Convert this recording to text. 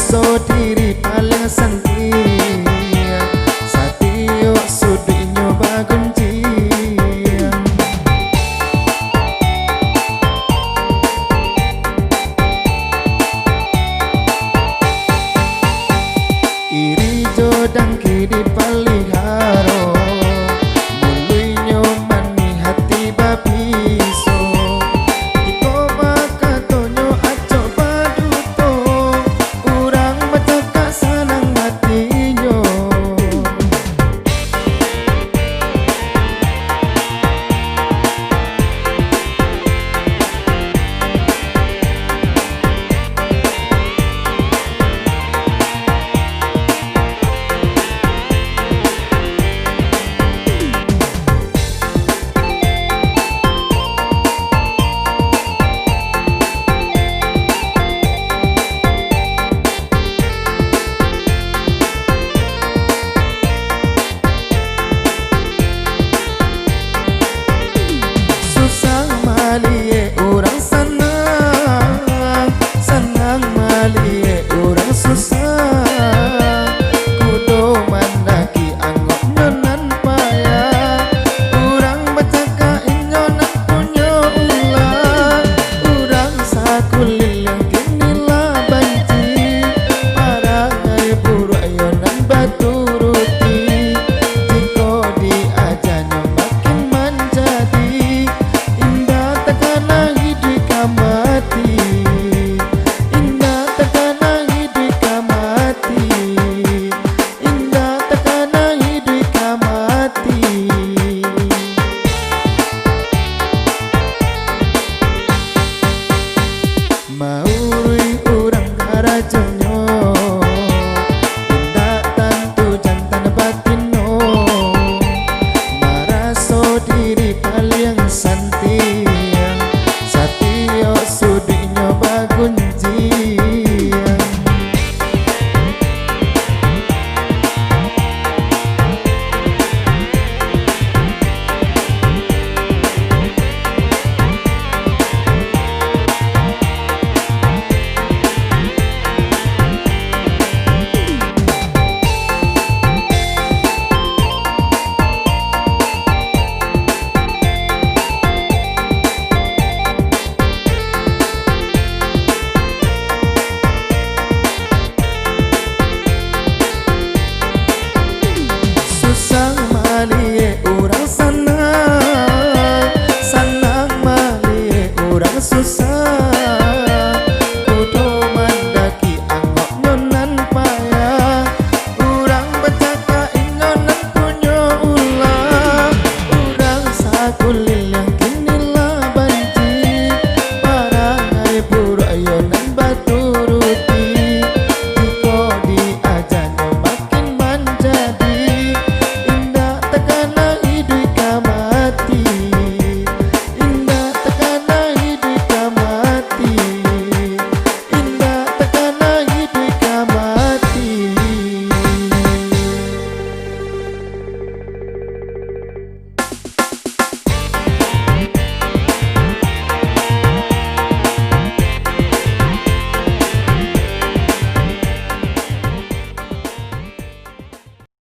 so diri paling sentia, satio sudi nyoba kuncian. Iri jodang kidi paliharo, mului nyomani hati babiso. Iko makatonyo aco baduto, urang beteka senang hatinya. Malie orang senang, senang malie orang susah. Kudo mandaki anggap nyonan payah, orang bercaka inyonan punya ulah. Orang sakulilang kinilah banci, parangai buruk yonan baturuti. Jika diajarnya makin menjadi mati, indah takana hidup kamati, indah takana hidup kamati. Maurui urang darajeng